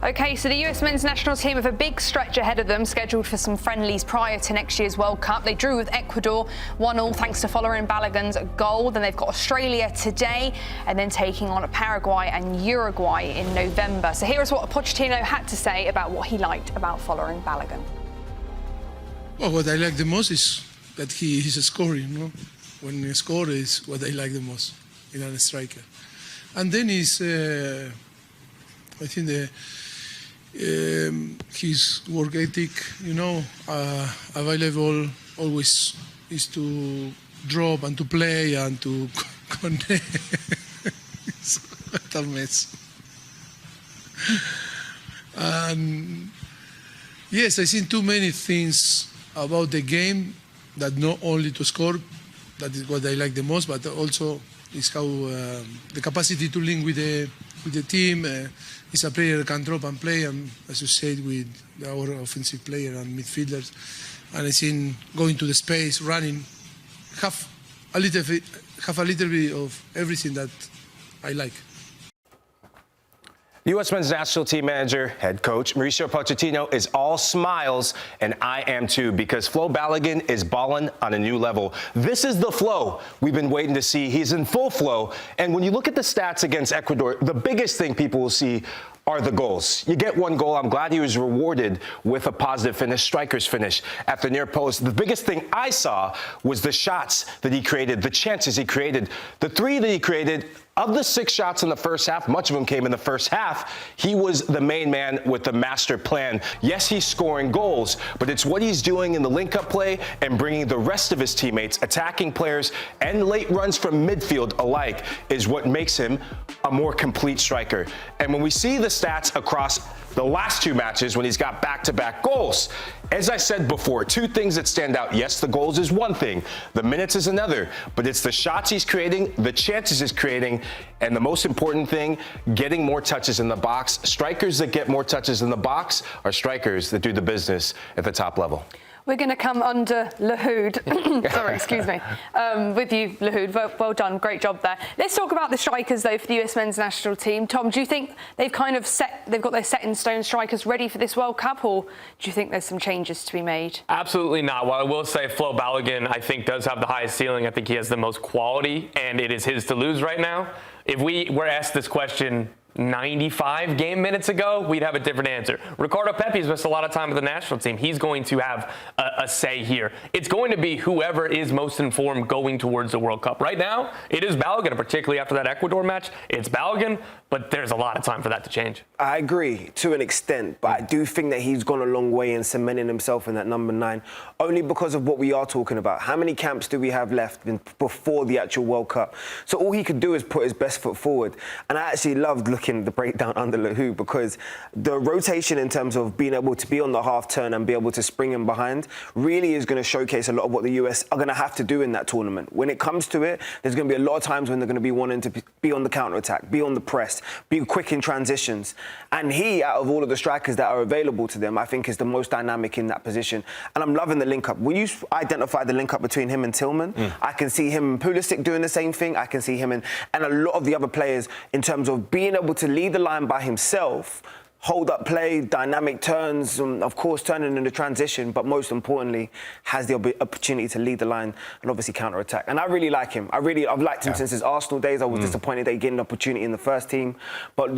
OK, so the US men's national team have a big stretch ahead of them, scheduled for some friendlies prior to next year's World Cup. They drew with Ecuador 1-1 thanks to Folarin Balogun's goal. Then they've got Australia today and then taking on Paraguay and Uruguay in November. So here is what Pochettino had to say about what he liked about Folarin Balogun. Well, what I like the most is that he's a scorer, you know. When he scores is what I like the most in a striker. And then he's, I think his work ethic, you know, available always is to drop and to play and to connect. What a mess. And yes, I've seen too many things about the game that not only to score, that is what I like the most, but also is how the capacity to link with the team. Is a player that can drop and play, and as you said, with our offensive player and midfielders. And I seen going to the space, running, have a little bit of everything that I like. U.S. men's national team manager, head coach Mauricio Pochettino is all smiles, and I am too, because Flo Balogun is balling on a new level. This is the Flo we've been waiting to see. He's in full flow, and when you look at the stats against Ecuador, the biggest thing people will see are the goals. You get one goal. I'm glad he was rewarded with a positive finish, striker's finish at the near post. The biggest thing I saw was the shots that he created, the chances he created. The 3 that he created, of the 6 shots in the first half, much of them came in the first half, he was the main man with the master plan. Yes, he's scoring goals, but it's what he's doing in the link-up play and bringing the rest of his teammates, attacking players, and late runs from midfield alike is what makes him a more complete striker. And when we see the stats across the last 2 matches when he's got back-to-back goals, as I said before, 2 things that stand out. Yes, the goals is one thing, the minutes is another, but it's the shots he's creating, the chances he's creating, and the most important thing, getting more touches in the box. Strikers that get more touches in the box are strikers that do the business at the top level. We're going to come under Lahoud. Sorry, excuse me. With you, Lahoud. Well done. Great job there. Let's talk about the strikers, though, for the US men's national team. Tom, do you think they've got their set-in-stone strikers ready for this World Cup, or do you think there's some changes to be made? Absolutely not. While I will say Flo Balogun, I think, does have the highest ceiling. I think he has the most quality, and it is his to lose right now. If we were asked this question 95 game minutes ago, we'd have a different answer. Ricardo Pepi's missed a lot of time with the national team. He's going to have a say here. It's going to be whoever is most informed going towards the World Cup. Right now, it is Balogun, particularly after that Ecuador match. It's Balogun, but there's a lot of time for that to change. I agree to an extent, but I do think that he's gone a long way in cementing himself in that number 9, only because of what we are talking about. How many camps do we have left before the actual World Cup? So all he could do is put his best foot forward. And I actually loved looking at the breakdown under Lahoud, because the rotation in terms of being able to be on the half turn and be able to spring in behind really is going to showcase a lot of what the US are going to have to do in that tournament. When it comes to it, there's going to be a lot of times when they're going to be wanting to be on the counter-attack, be on the press, be quick in transitions. And he, out of all of the strikers that are available to them, I think is the most dynamic in that position. And I'm loving the link-up. When you identify the link-up between him and Tillman, I can see him and Pulisic doing the same thing. I can see him and a lot of the other players in terms of being able to lead the line by himself, hold up play, dynamic turns, of course turning in the transition, but most importantly has the opportunity to lead the line and obviously counter-attack. And I really like him. I've liked him since his Arsenal days. I was disappointed they getting an opportunity in the first team, but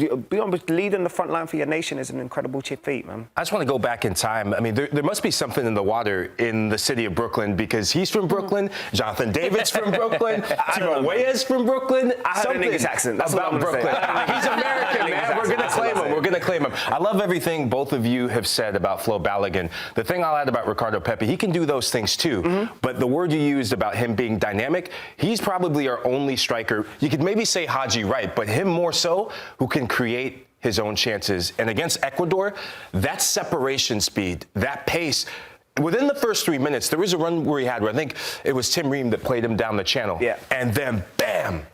leading the front line for your nation is an incredible feat, man. I just want to go back in time. I mean, there must be something in the water in the city of Brooklyn, because he's from Brooklyn, Jonathan David's from Brooklyn, Timo Weah's from Brooklyn. I heard an English accent. That's about Brooklyn. He's American, man. We're going to claim him. We're going to claim him. I love everything both of you have said about Flo Balogun. The thing I'll add about Ricardo Pepi, he can do those things too. But the word you used about him being dynamic, he's probably our only striker. You could maybe say Haji Wright, but him more so, who can create his own chances. And against Ecuador, that separation speed, that pace, within the first 3 minutes, there was a run where I think it was Tim Ream that played him down the channel. Yeah. And then, bam!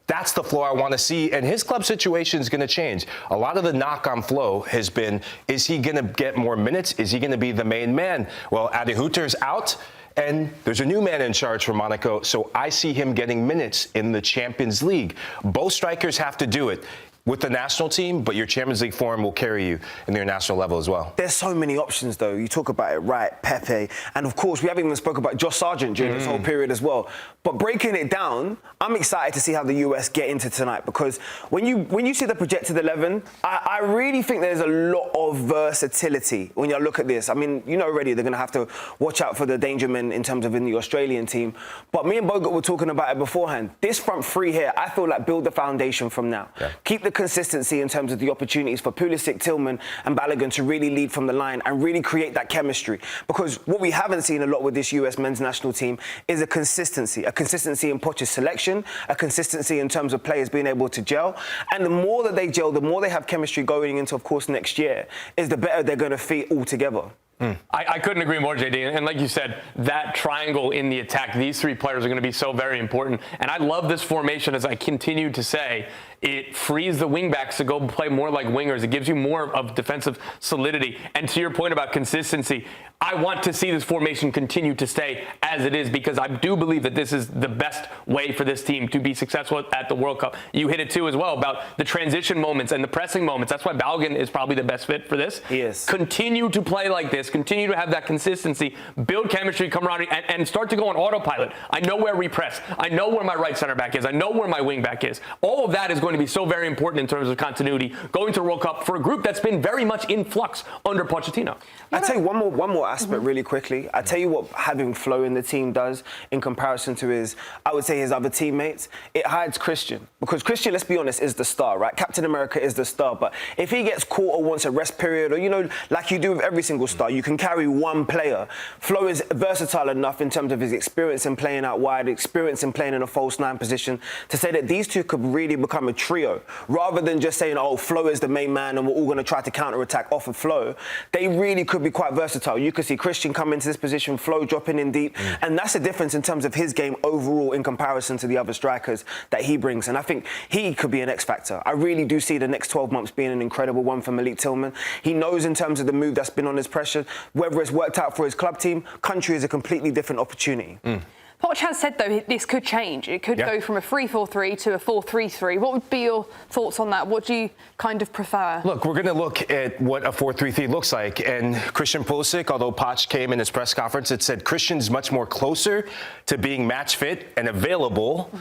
That's the Flo I want to see, and his club situation is going to change. A lot of the knock on Flo has been, is he going to get more minutes? Is he going to be the main man? Well, Adi Hütter's out, and there's a new man in charge for Monaco, so I see him getting minutes in the Champions League. Both strikers have to do it. with the national team, but your Champions League form will carry you in your national level as well. There's so many options, though. You talk about it, right? Pepe, and of course, we haven't even spoken about Josh Sargent during this whole period as well. But breaking it down, I'm excited to see how the US get into tonight, because when you see the projected 11, I really think there's a lot of versatility when you look at this. I mean, you know already they're going to have to watch out for the danger men in terms of in the Australian team. But me and Bogert were talking about it beforehand. This front three here, I feel like build the foundation from now. Yeah. Keep the consistency in terms of the opportunities for Pulisic, Tillman and Balogun to really lead from the line and really create that chemistry. Because what we haven't seen a lot with this US men's national team is a consistency in Poch's selection, a consistency in terms of players being able to gel. And the more that they gel, the more they have chemistry going into, of course, next year, is the better they're going to fit all together. I couldn't agree more, JD. And like you said, that triangle in the attack, these three players are going to be so very important. And I love this formation, as I continue to say. It frees the wingbacks to go play more like wingers. It gives you more of defensive solidity. And to your point about consistency, I want to see this formation continue to stay as it is, because I do believe that this is the best way for this team to be successful at the World Cup. You hit it too as well about the transition moments and the pressing moments. That's why Balogun is probably the best fit for this. Yes. Continue to play like this. Continue to have that consistency. Build chemistry, camaraderie, and start to go on autopilot. I know where we press. I know where my right center back is. I know where my wing back is. All of that is going to be so very important in terms of continuity going to the World Cup for a group that's been very much in flux under Pochettino. I'll tell you one more aspect really quickly. I tell you what having Flo in the team does in comparison to I would say his other teammates. It hides Christian, because Christian, let's be honest, is the star, right? Captain America is the star, but if he gets caught or wants a rest period, or, you know, like you do with every single star, you can carry one player. Flo is versatile enough in terms of his experience in playing out wide, experience in playing in a false nine position, to say that these two could really become a trio, rather than just saying, oh, Flo is the main man and we're all going to try to counter-attack off of Flo. They really could be quite versatile. You could see Christian come into this position, Flo dropping in deep, and that's the difference in terms of his game overall in comparison to the other strikers that he brings. And I think he could be an X-factor. I really do see the next 12 months being an incredible one for Malik Tillman. He knows in terms of the move that's been on his pressure, whether it's worked out for his club team, country is a completely different opportunity. Poch has said, though, this could change. It could go from a 3-4-3 to a 4-3-3. What would be your thoughts on that? What do you kind of prefer? Look, we're going to look at what a 4-3-3 looks like. And Christian Pulisic, although Poch came in his press conference, it said Christian's much more closer to being match fit and available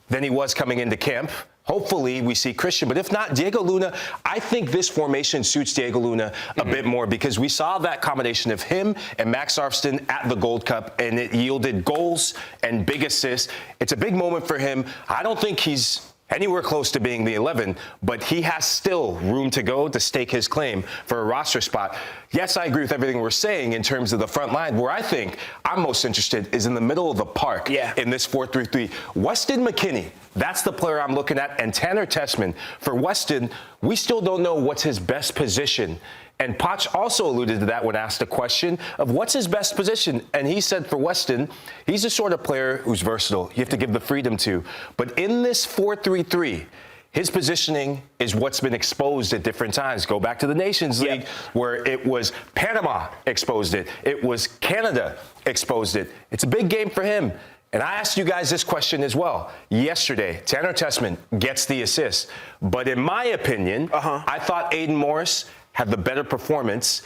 than he was coming into camp. Hopefully we see Christian, but if not, Diego Luna, I think this formation suits Diego Luna a bit more, because we saw that combination of him and Max Arfsten at the Gold Cup, and it yielded goals and big assists. It's a big moment for him. I don't think he's anywhere close to being the 11, but he has still room to go to stake his claim for a roster spot. Yes, I agree with everything we're saying in terms of the front line. Where I think I'm most interested is in the middle of the park in this 4-3-3. Weston McKennie, that's the player I'm looking at, and Tanner Tessman. For Weston, we still don't know what's his best position. And Poch also alluded to that when asked the question of what's his best position. And he said for Weston, he's the sort of player who's versatile. You have to give the freedom to. But in this 4-3-3, his positioning is what's been exposed at different times. Go back to the Nations League, where it was Panama exposed it. It was Canada exposed it. It's a big game for him. And I asked you guys this question as well. Yesterday, Tanner Tessman gets the assist. But in my opinion, I thought Aiden Morris had the better performance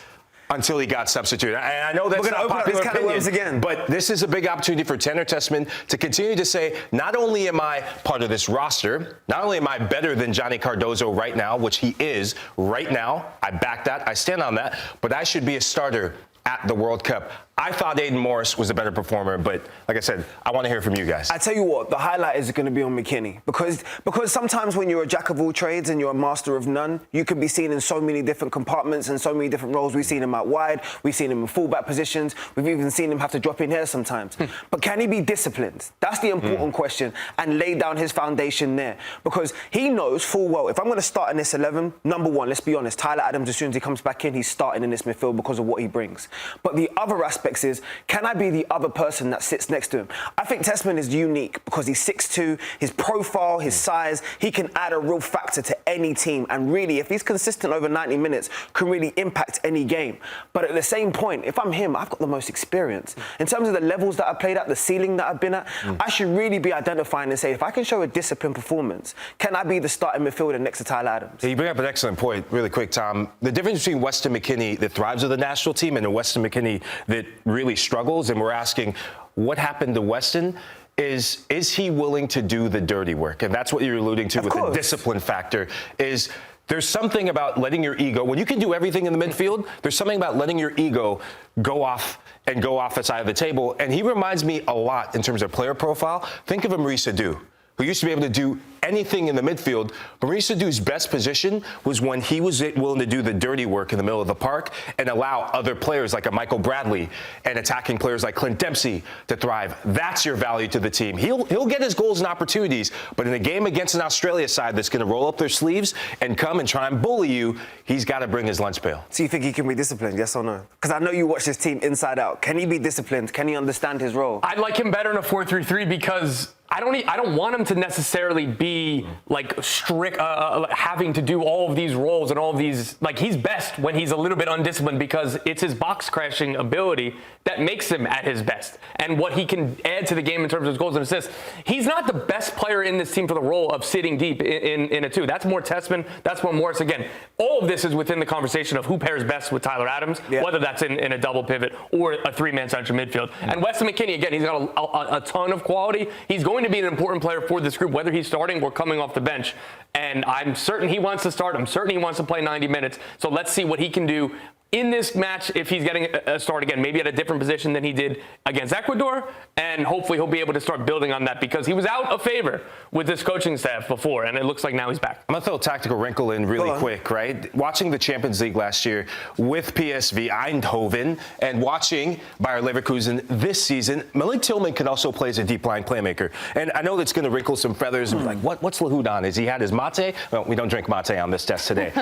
until he got substituted. And I know that's not popular opinion, but this is a big opportunity for Tanner Tessman to continue to say, not only am I part of this roster, not only am I better than Johnny Cardozo right now, which he is right now, I back that, I stand on that, but I should be a starter at the World Cup. I thought Aiden Morris was a better performer, but like I said, I want to hear from you guys. I tell you what, the highlight is going to be on McKennie, because sometimes when you're a jack of all trades and you're a master of none, you can be seen in so many different compartments and so many different roles. We've seen him out wide, we've seen him in fullback positions, we've even seen him have to drop in here sometimes. But can he be disciplined? That's the important question, and lay down his foundation there, because he knows full well, if I'm going to start in this 11, number one, let's be honest, Tyler Adams, as soon as he comes back in, he's starting in this midfield because of what he brings. But the other aspects is, can I be the other person that sits next to him? I think Tessman is unique because he's 6'2", his profile, his size, he can add a real factor to any team. And really, if he's consistent over 90 minutes, can really impact any game. But at the same point, if I'm him, I've got the most experience. In terms of the levels that I played at, the ceiling that I've been at, I should really be identifying and say, if I can show a disciplined performance, can I be the starting midfielder next to Tyler Adams? You bring up an excellent point, really quick, Tom. The difference between Weston McKennie that thrives with the national team and a Weston McKennie that really struggles, and we're asking, what happened to Weston? Is he willing to do the dirty work? And that's what you're alluding to with the discipline factor, is there's something about letting your ego, when you can do everything in the midfield, there's something about letting your ego go off the side of the table. And he reminds me a lot in terms of player profile. Think of a Mauricio Pochettino, who used to be able to do anything in the midfield. Mauricio Pochettino's best position was when he was willing to do the dirty work in the middle of the park and allow other players like a Michael Bradley and attacking players like Clint Dempsey to thrive. That's your value to the team. He'll get his goals and opportunities, but in a game against an Australia side that's going to roll up their sleeves and come and try and bully you, he's got to bring his lunch pail. So you think he can be disciplined, yes or no? Because I know you watch this team inside out. Can he be disciplined? Can he understand his role? I'd like him better in a 4-3-3 because I don't want him to necessarily be like strict, having to do all of these roles and all of these. Like, he's best when he's a little bit undisciplined because it's his box crashing ability that makes him at his best and what he can add to the game in terms of his goals and assists. He's not the best player in this team for the role of sitting deep in a two. That's more Tessman. That's more Morris. Again, all of this is within the conversation of who pairs best with Tyler Adams, whether that's in a double pivot or a three-man central midfield. And Weston McKennie, again, he's got a ton of quality. He's going to be an important player for this group, whether he's starting or coming off the bench. And I'm certain he wants to start. I'm certain he wants to play 90 minutes. So let's see what he can do in this match if he's getting a start again, maybe at a different position than he did against Ecuador. And hopefully he'll be able to start building on that because he was out of favor with this coaching staff before, and it looks like now he's back. I'm going to throw a tactical wrinkle in really quick, right? Watching the Champions League last year with PSV Eindhoven and watching Bayer Leverkusen this season, Malik Tillman can also play as a deep line playmaker. And I know that's going to wrinkle some feathers and be like, what's Lahoud on? Has he had his mate? Well, we don't drink mate on this test today.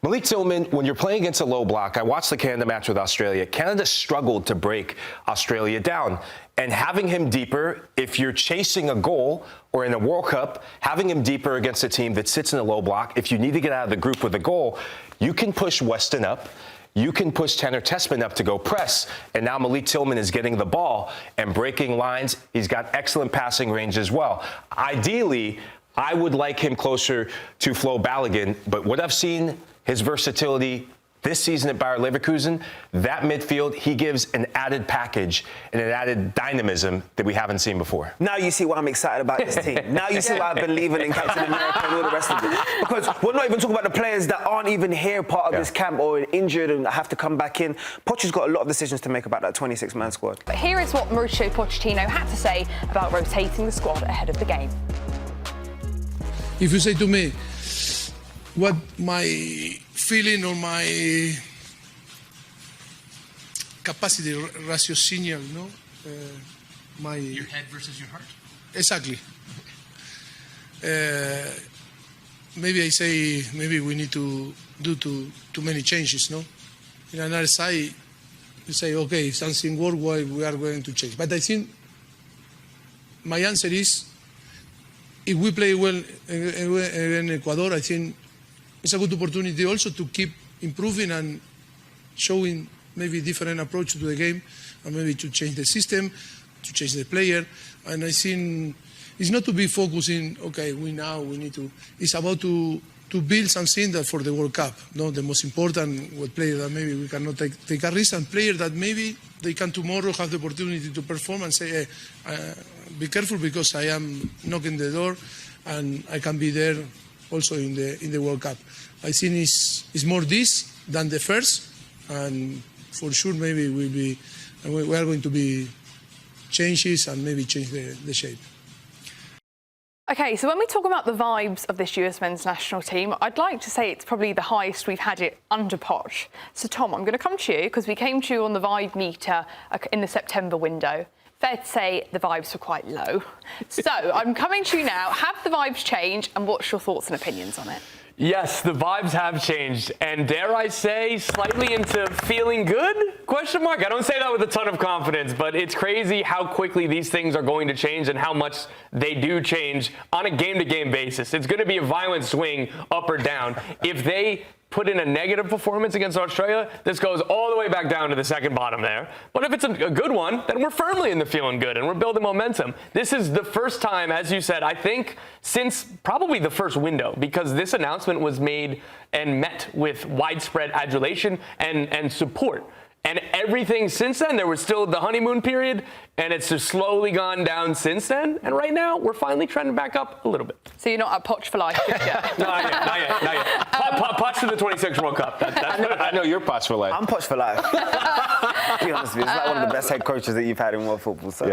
Malik Tillman, when you're playing against a low block, I watched the Canada match with Australia. Canada struggled to break Australia down. And having him deeper, if you're chasing a goal or in a World Cup, having him deeper against a team that sits in a low block, if you need to get out of the group with a goal, you can push Weston up. You can push Tanner Tessman up to go press. And now Malik Tillman is getting the ball and breaking lines. He's got excellent passing range as well. Ideally, I would like him closer to Flo Balogun, but what I've seen, his versatility this season at Bayer Leverkusen, that midfield, he gives an added package and an added dynamism that we haven't seen before. Now you see why I'm excited about this team. Now you see why I believe in Captain America and all the rest of it. Because we're not even talking about the players that aren't even here part of this camp or injured and have to come back in. Poch has got a lot of decisions to make about that 26-man squad. But here is what Mauricio Pochettino had to say about rotating the squad ahead of the game. If you say to me, what my feeling or my capacity, raciocinial, my... Your head versus your heart? Exactly. Maybe I say, maybe we need to do too many changes, no? In another side, you say, okay, if something works, why we are going to change. But I think my answer is, if we play well in Ecuador, I think it's a good opportunity also to keep improving and showing maybe different approach to the game and maybe to change the system, to change the player. And I think it's not to be focusing, okay, we need to, it's about to build something that for the World Cup, no? The most important player that maybe we cannot take a risk, and player that maybe they can tomorrow have the opportunity to perform and say, hey, be careful because I am knocking the door and I can be there also in the World Cup. I think it's more this than the first, and for sure maybe we are going to be changes and maybe change the shape. OK, so when we talk about the vibes of this US men's national team, I'd like to say it's probably the highest we've had it under Poch. So, Tom, I'm going to come to you because we came to you on the vibe meter in the September window. Fair to say the vibes were quite low. So I'm coming to you now. Have the vibes changed, and what's your thoughts and opinions on it? Yes, the vibes have changed, and dare I say, slightly into feeling good? Question mark. I don't say that with a ton of confidence, but it's crazy how quickly these things are going to change and how much they do change on a game-to-game basis. It's going to be a violent swing up or down. If they put in a negative performance against Australia, this goes all the way back down to the second bottom there. But if it's a good one, then we're firmly in the feeling good and we're building momentum. This is the first time, as you said, I think since probably the first window, because this announcement was made and met with widespread adulation and support. And everything since then, there was still the honeymoon period, and it's just slowly gone down since then. And right now, we're finally trending back up a little bit. So you're not at Poch for life just yet? Not yet. Poch to the 26 World Cup. I know you're Poch for life. I'm Poch for life. To be honest with you, it's like one of the best head coaches that you've had in world football. So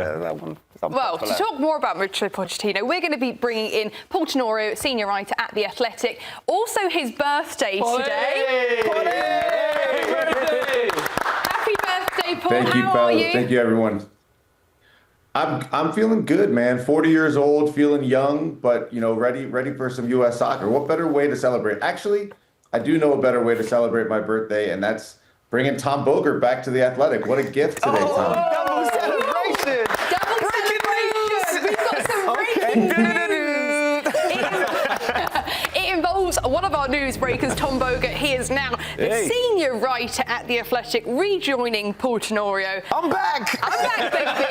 Well, to talk more about Mauricio Pochettino, we're going to be bringing in Paul Tenorio, senior writer at The Athletic. Also his birthday today. Happy birthday! Happy birthday, Paul. Thank you, How are you? Thank you, everyone. I'm feeling good, man. 40 years old, feeling young, but ready for some U.S. soccer. What better way to celebrate? Actually, I do know a better way to celebrate my birthday, and that's bringing Tom Bogert back to The Athletic. What a gift today, Tom. Double celebration! Double celebration! We've got some breaking news! It involves one of our newsbreakers, Tom Bogert. He is now the senior writer at The Athletic, rejoining Paul Tenorio. I'm back! I'm back, baby!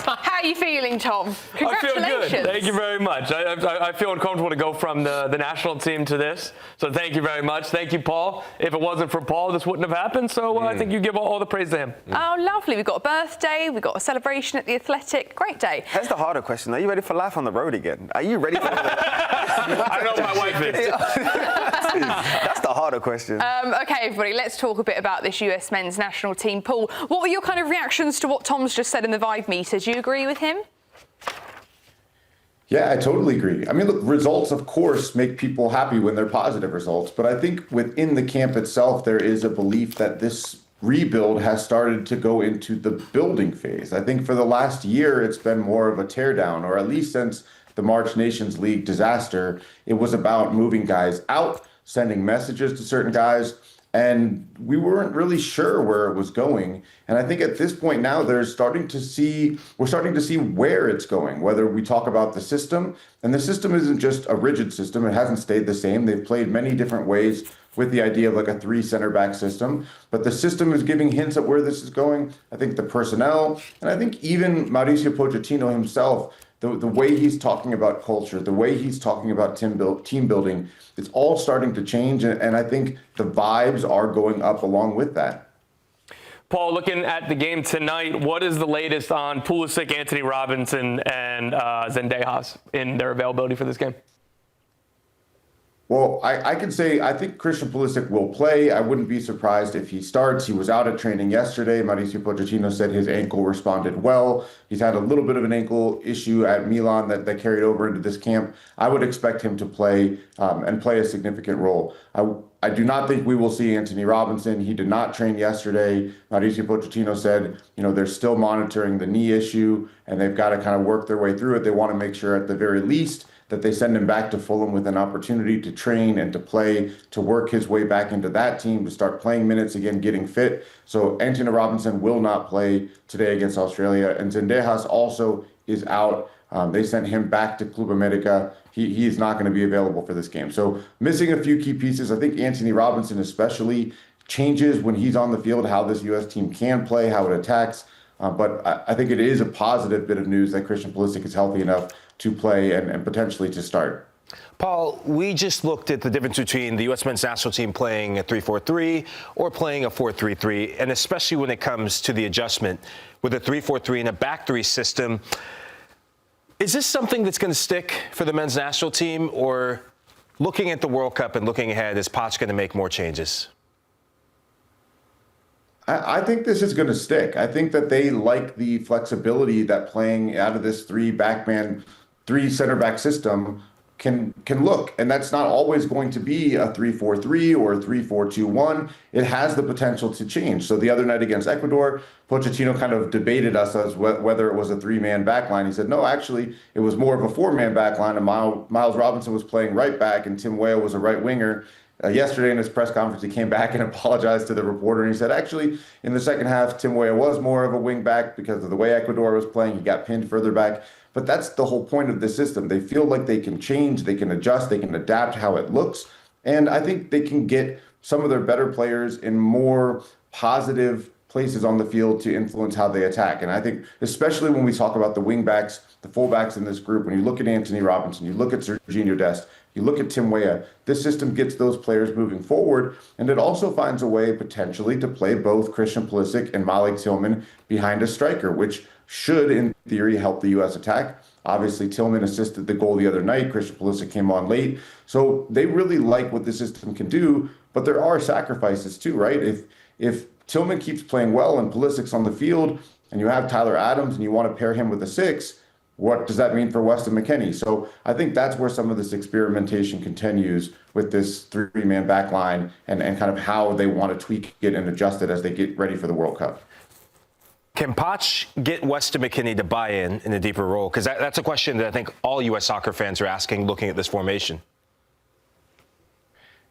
How are you feeling, Tom? Congratulations. I feel good. Thank you very much. I feel uncomfortable to go from the national team to this. So thank you very much. Thank you, Paul. If it wasn't for Paul, this wouldn't have happened. So I think you give all the praise to him. Oh, lovely. We've got a birthday. We've got a celebration at The Athletic. Great day. Here's the harder question. Are you ready for life on the road again? Are you ready for I know my wife is. That's the harder question. Okay, everybody, let's talk a bit about this US men's national team. Paul, what were your kind of reactions to what Tom's just said in the Vibe meter? Do you agree with him? Yeah, I totally agree. I mean, look, results, of course, make people happy when they're positive results. But I think within the camp itself, there is a belief that this rebuild has started to go into the building phase. I think for the last year, it's been more of a teardown, or at least since the March Nations League disaster, it was about moving guys out, sending messages to certain guys, and we weren't really sure where it was going. And I think at this point now, we're starting to see where it's going, whether we talk about the system, and the system isn't just a rigid system. It hasn't stayed the same. They've played many different ways with the idea of like a 3 center back system, but the system is giving hints at where this is going. I think the personnel, and I think even Mauricio Pochettino himself, the way he's talking about culture, the way he's talking about team building, it's all starting to change. And I think the vibes are going up along with that. Paul, looking at the game tonight, what is the latest on Pulisic, Anthony Robinson, and Zendejas in their availability for this game? Well, I can say I think Christian Pulisic will play. I wouldn't be surprised if he starts. He was out at training yesterday. Mauricio Pochettino said his ankle responded well. He's had a little bit of an ankle issue at Milan that carried over into this camp. I would expect him to play and play a significant role. I do not think we will see Anthony Robinson. He did not train yesterday. Mauricio Pochettino said, they're still monitoring the knee issue, and they've got to kind of work their way through it. They want to make sure at the very least that they send him back to Fulham with an opportunity to train and to play, to work his way back into that team, to start playing minutes again, getting fit. So Anthony Robinson will not play today against Australia. And Zendejas also is out. They sent him back to Club America. He is not going to be available for this game. So missing a few key pieces. I think Anthony Robinson especially changes when he's on the field, how this U.S. team can play, how it attacks. But I think it is a positive bit of news that Christian Pulisic is healthy enough to play and potentially to start. Paul, we just looked at the difference between the U.S. men's national team playing a 3-4-3 or playing a 4-3-3, and especially when it comes to the adjustment with a 3-4-3 and a back 3 system. Is this something that's going to stick for the men's national team, or looking at the World Cup and looking ahead, is Poch going to make more changes? I think this is going to stick. I think that they like the flexibility that playing out of this 3 center back system can look. And that's not always going to be a 3-4-3 or a 3-4-2-1. It has the potential to change. So the other night against Ecuador, Pochettino kind of debated us as whether it was a 3-man backline. He said, no, actually, it was more of a 4-man backline, and Miles Robinson was playing right back, and Tim Weah was a right winger. Yesterday in his press conference, he came back and apologized to the reporter, and he said, actually, in the second half, Tim Weah was more of a wing back because of the way Ecuador was playing. He got pinned further back. But that's the whole point of the system. They feel like they can change, they can adjust, they can adapt how it looks. And I think they can get some of their better players in more positive places on the field to influence how they attack. And I think, especially when we talk about the wing backs, the fullbacks in this group, when you look at Anthony Robinson, you look at Serginho Dest, you look at Tim Weah, this system gets those players moving forward, and it also finds a way potentially to play both Christian Pulisic and Malik Tillman behind a striker, which should, in theory, help the U.S. attack. Obviously, Tillman assisted the goal the other night. Christian Pulisic came on late. So they really like what the system can do, but there are sacrifices too, right? If Tillman keeps playing well and Pulisic's on the field, and you have Tyler Adams and you want to pair him with a 6, what does that mean for Weston McKennie? So I think that's where some of this experimentation continues with this 3-man back line and kind of how they want to tweak it and adjust it as they get ready for the World Cup. Can Poch get Weston McKennie to buy in a deeper role? Because that's a question that I think all U.S. soccer fans are asking looking at this formation.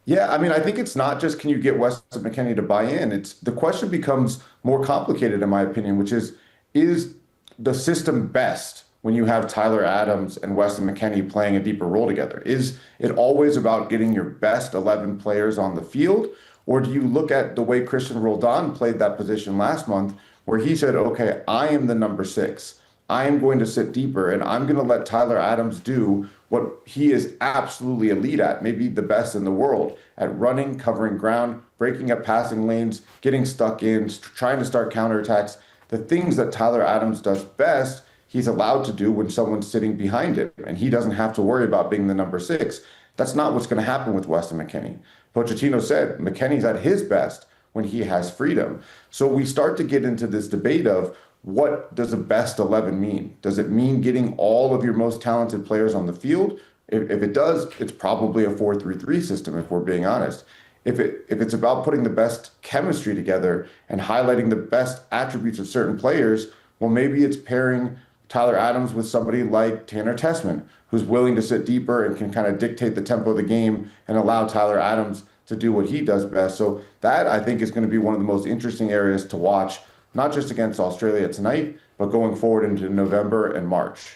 Yeah, I mean, I think it's not just can you get Weston McKennie to buy in. It's the question becomes more complicated, in my opinion, which is the system best when you have Tyler Adams and Weston McKennie playing a deeper role together? Is it always about getting your best 11 players on the field? Or do you look at the way Christian Roldan played that position last month, where he said, okay, I am the number 6. I am going to sit deeper, and I'm going to let Tyler Adams do what he is absolutely elite at, maybe the best in the world, at running, covering ground, breaking up passing lanes, getting stuck in, trying to start counterattacks. The things that Tyler Adams does best, he's allowed to do when someone's sitting behind him, and he doesn't have to worry about being the number 6. That's not what's going to happen with Weston McKennie. Pochettino said McKennie's at his best when he has freedom. So we start to get into this debate of what does a best 11 mean? Does it mean getting all of your most talented players on the field? If it does, it's probably a 4-3-3 system, if we're being honest. If it's about putting the best chemistry together and highlighting the best attributes of certain players, well, maybe it's pairing Tyler Adams with somebody like Tanner Tessman, who's willing to sit deeper and can kind of dictate the tempo of the game and allow Tyler Adams to do what he does best. So that, I think, is going to be one of the most interesting areas to watch, not just against Australia tonight, but going forward into November and March.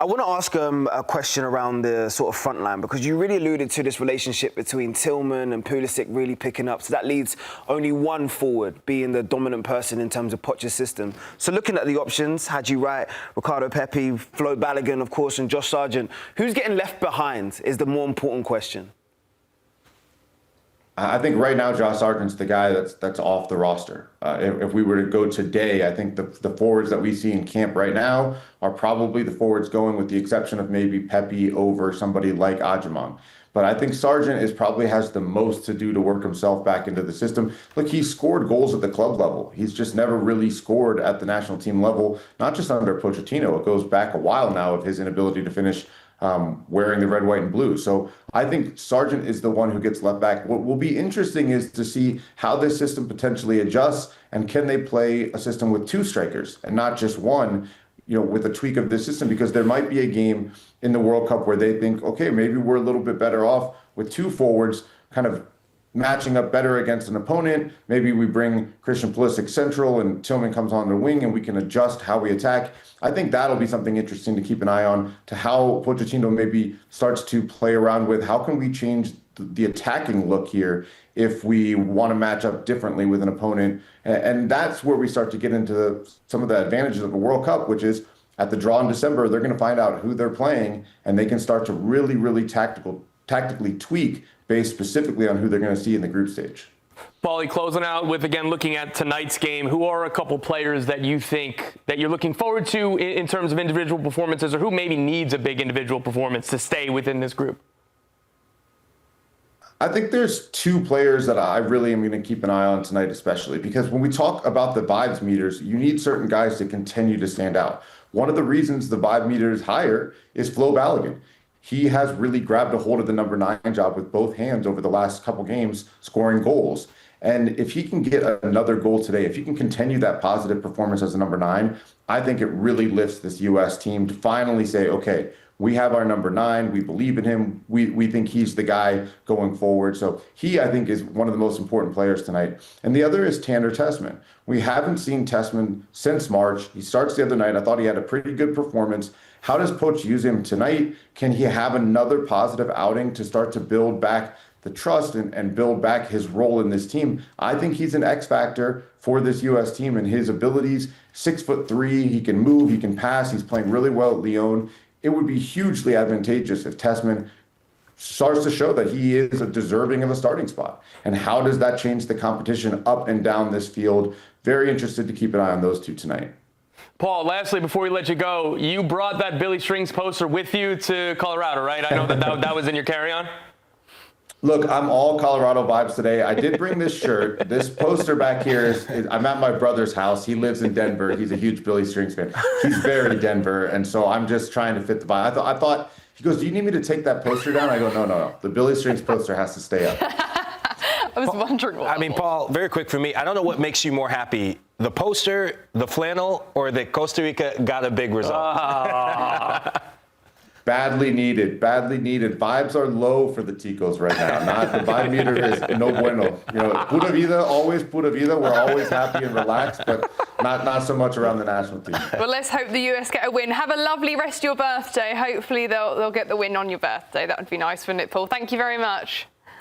I want to ask a question around the sort of front line, because you really alluded to this relationship between Tillman and Pulisic really picking up. So that leaves only one forward being the dominant person in terms of Poch's system. So looking at the options, Haji Wright, Ricardo Pepi, Flo Balogun, of course, and Josh Sargent, who's getting left behind is the more important question. I think right now Josh Sargent's the guy that's off the roster. If we were to go today, I think the forwards that we see in camp right now are probably the forwards going, with the exception of maybe Pepi over somebody like Ajimon. But I think Sargent probably has the most to do to work himself back into the system. Look, he's scored goals at the club level. He's just never really scored at the national team level, not just under Pochettino. It goes back a while now of his inability to finish wearing the red, white, and blue. So I think Sargent is the one who gets left back. What will be interesting is to see how this system potentially adjusts, and can they play a system with 2 strikers and not just one, with a tweak of this system, because there might be a game in the World Cup where they think, okay, maybe we're a little bit better off with 2 forwards kind of matching up better against an opponent. Maybe we bring Christian Pulisic central and Tillman comes on the wing, and we can adjust how we attack. I think that'll be something interesting to keep an eye on, to how Pochettino maybe starts to play around with how can we change the attacking look here if we want to match up differently with an opponent. And that's where we start to get into some of the advantages of the World Cup, which is at the draw in December, they're going to find out who they're playing, and they can start to really, really tactically tweak based specifically on who they're going to see in the group stage. Paulie, closing out with, again, looking at tonight's game, who are a couple players that you think that you're looking forward to in terms of individual performances, or who maybe needs a big individual performance to stay within this group? I think there's 2 players that I really am going to keep an eye on tonight, especially because when we talk about the vibes meters, you need certain guys to continue to stand out. One of the reasons the vibe meter is higher is Flo Balogun. he has really grabbed a hold of the number 9 job with both hands over the last couple games, scoring goals. And if he can get another goal today, if he can continue that positive performance as a number 9, I think it really lifts this U.S. team to finally say, okay, we have our number 9. We believe in him. We think he's the guy going forward. So he, I think, is one of the most important players tonight. And the other is Tanner Tessman. We haven't seen Tessman since March. He starts the other night. I thought he had a pretty good performance. How does Poch use him tonight? Can he have another positive outing to start to build back the trust and build back his role in this team? I think he's an X factor for this U.S. team and his abilities. 6'3", he can move, he can pass. He's playing really well at Lyon. It would be hugely advantageous if Tessman starts to show that he is deserving of a starting spot. And how does that change the competition up and down this field? Very interested to keep an eye on those two tonight. Paul, lastly, before we let you go, you brought that Billy Strings poster with you to Colorado, right? I know that was in your carry-on. Look, I'm all Colorado vibes today. I did bring this shirt. This poster back here is I'm at my brother's house. He lives in Denver. He's a huge Billy Strings fan. He's very Denver, and so I'm just trying to fit the vibe. I thought, he goes, do you need me to take that poster down? I go, no. The Billy Strings poster has to stay up. I was wondering what. I mean, Paul, very quick for me. I don't know what makes you more happy, the poster, the flannel, or that Costa Rica got a big result. Badly needed. Vibes are low for the Ticos right now. Not the vibe meter is no bueno. You know, pura vida, always pura vida. We're always happy and relaxed, but not so much around the national team. Well, let's hope the US get a win. Have a lovely rest of your birthday. Hopefully they'll get the win on your birthday. That would be nice, wouldn't it, Paul? Thank you very much.